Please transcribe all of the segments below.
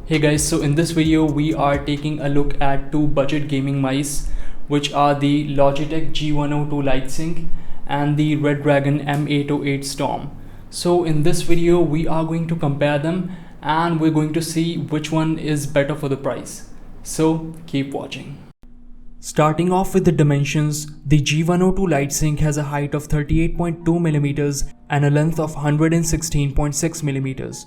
Hey guys, so in this video we are taking a look at two budget gaming mice, which are the Logitech G102 Lightsync and the Redragon M808 Storm. So in this video we are going to compare them and we're going to see which one is better for the price. So keep watching. Starting off with the dimensions, the G102 Lightsync has a height of 38.2mm and a length of 116.6mm.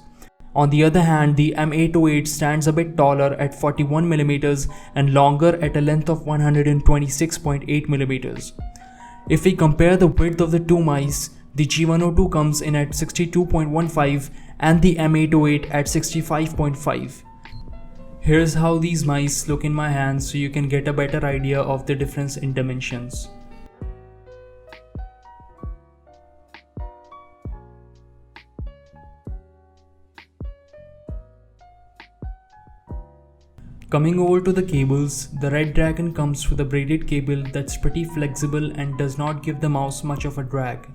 On the other hand, the M808 stands a bit taller at 41mm and longer at a length of 126.8mm. If we compare the width of the two mice, the G102 comes in at 62.15 and the M808 at 65.5. Here's how these mice look in my hands so you can get a better idea of the difference in dimensions. Coming over to the cables, the Redragon comes with a braided cable that's pretty flexible and does not give the mouse much of a drag.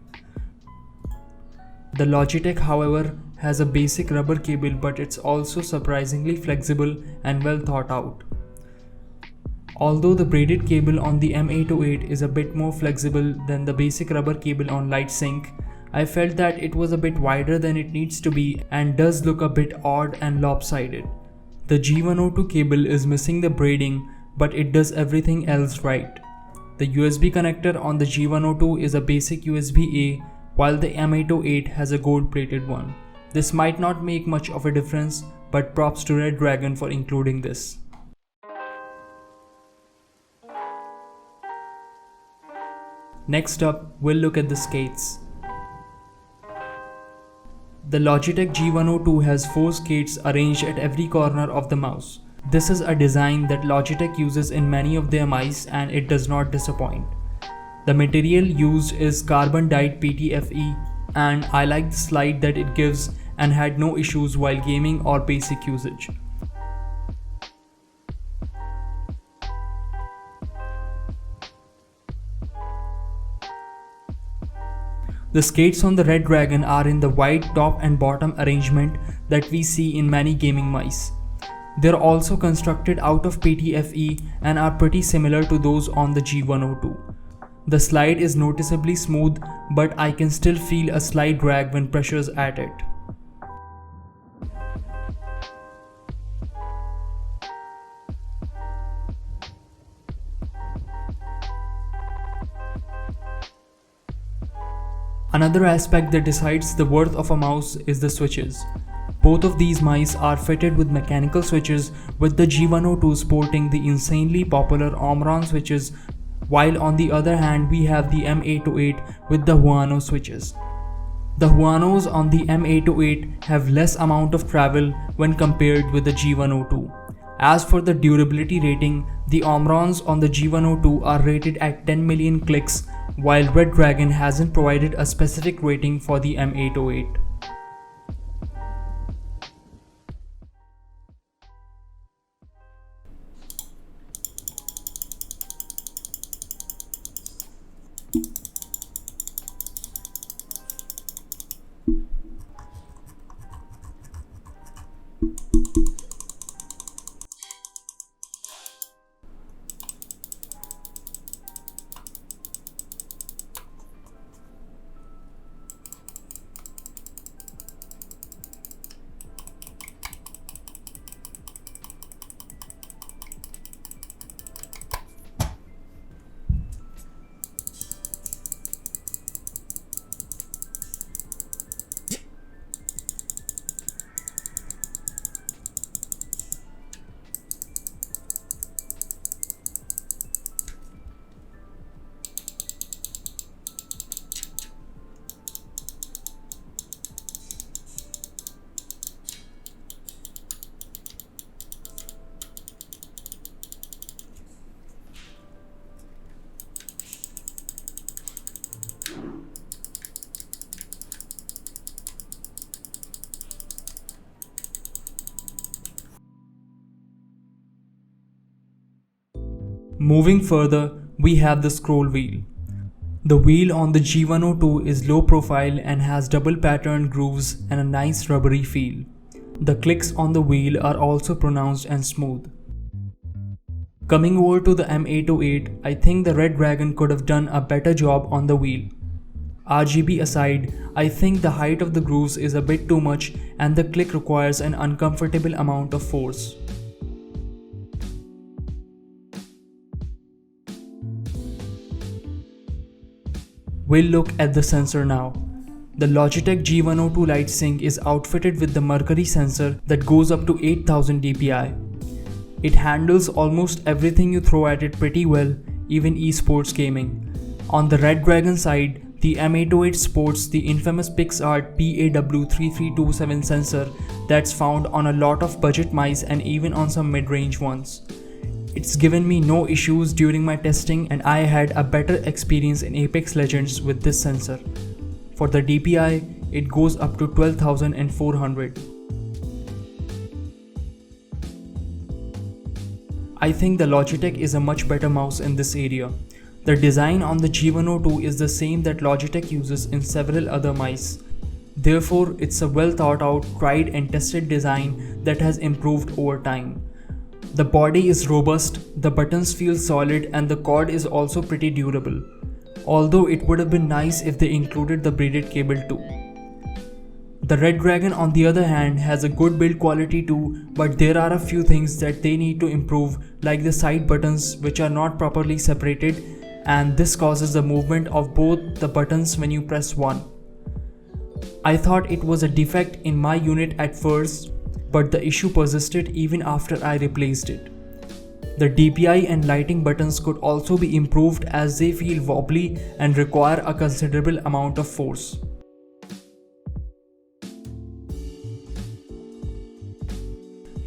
The Logitech, however, has a basic rubber cable, but it's also surprisingly flexible and well thought out. Although the braided cable on the M808 is a bit more flexible than the basic rubber cable on Lightsync, I felt that it was a bit wider than it needs to be and does look a bit odd and lopsided. The G102 cable is missing the braiding, but it does everything else right. The USB connector on the G102 is a basic USB-A, while the M808 has a gold-plated one. This might not make much of a difference, but props to Redragon for including this. Next up, we'll look at the skates. The Logitech G102 has 4 skates arranged at every corner of the mouse. This is a design that Logitech uses in many of their mice and it does not disappoint. The material used is carbon dyed PTFE and I like the slide that it gives and had no issues while gaming or basic usage. The skates on the Redragon are in the wide top and bottom arrangement that we see in many gaming mice. They're also constructed out of PTFE and are pretty similar to those on the G102. The slide is noticeably smooth, but I can still feel a slight drag when pressure's at it. Another aspect that decides the worth of a mouse is the switches. Both of these mice are fitted with mechanical switches, with the G102 sporting the insanely popular Omron switches, while on the other hand we have the M808 with the Huano switches. The Huanos on the M808 have less amount of travel when compared with the G102. As for the durability rating, the Omrons on the G102 are rated at 10 million clicks, while Redragon hasn't provided a specific rating for the M808. Moving further, we have the scroll wheel. The wheel on the G102 is low profile and has double patterned grooves and a nice rubbery feel. The clicks on the wheel are also pronounced and smooth. Coming over to the M808, I think the Redragon could have done a better job on the wheel. RGB aside, I think the height of the grooves is a bit too much and the click requires an uncomfortable amount of force. We'll look at the sensor now. The Logitech G102 Lightsync is outfitted with the mercury sensor that goes up to 8000 dpi. It handles almost everything you throw at it pretty well, even esports gaming. On the Redragon side, the M808 sports the infamous PixArt PAW3327 sensor that's found on a lot of budget mice and even on some mid-range ones. It's given me no issues during my testing and I had a better experience in Apex Legends with this sensor. For the DPI, it goes up to 12,400. I think the Logitech is a much better mouse in this area. The design on the G102 is the same that Logitech uses in several other mice. Therefore, it's a well thought out, tried and tested design that has improved over time. The body is robust, the buttons feel solid and the cord is also pretty durable. Although it would have been nice if they included the braided cable too. The Redragon on the other hand has a good build quality too, but there are a few things that they need to improve, like the side buttons which are not properly separated, and this causes the movement of both the buttons when you press one. I thought it was a defect in my unit at first, but the issue persisted even after I replaced it. The DPI and lighting buttons could also be improved as they feel wobbly and require a considerable amount of force.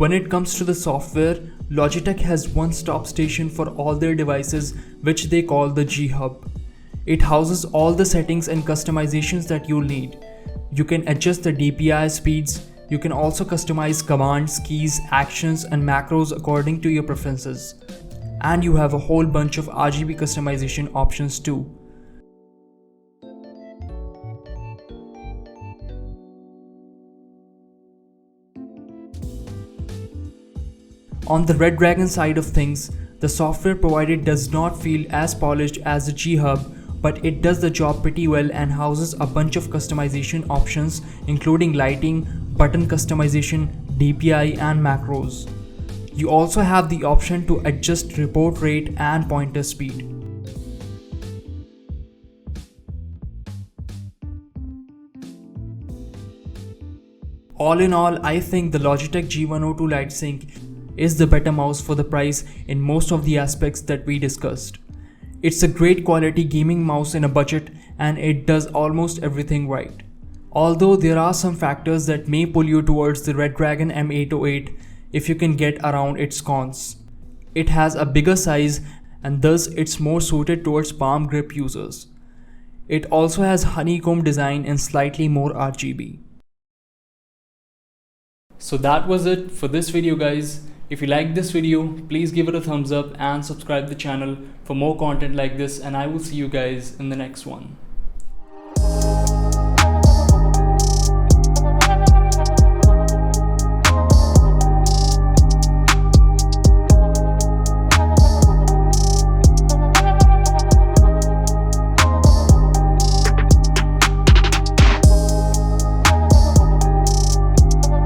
When it comes to the software, Logitech has one stop station for all their devices, which they call the G Hub. It houses all the settings and customizations that you'll need. You can adjust the DPI speeds. You can also customize commands, keys, actions and macros according to your preferences. And you have a whole bunch of RGB customization options too. On the Redragon side of things, the software provided does not feel as polished as the G Hub, but it does the job pretty well and houses a bunch of customization options including lighting, button customization, DPI and macros. You also have the option to adjust report rate and pointer speed. All in all, I think the Logitech G102 Lightsync is the better mouse for the price in most of the aspects that we discussed. It's a great quality gaming mouse in a budget and it does almost everything right. Although there are some factors that may pull you towards the Redragon M808 if you can get around its cons. It has a bigger size and thus it's more suited towards palm grip users. It also has honeycomb design and slightly more RGB. So that was it for this video guys. If you liked this video, please give it a thumbs up and subscribe the channel for more content like this, and I will see you guys in the next one.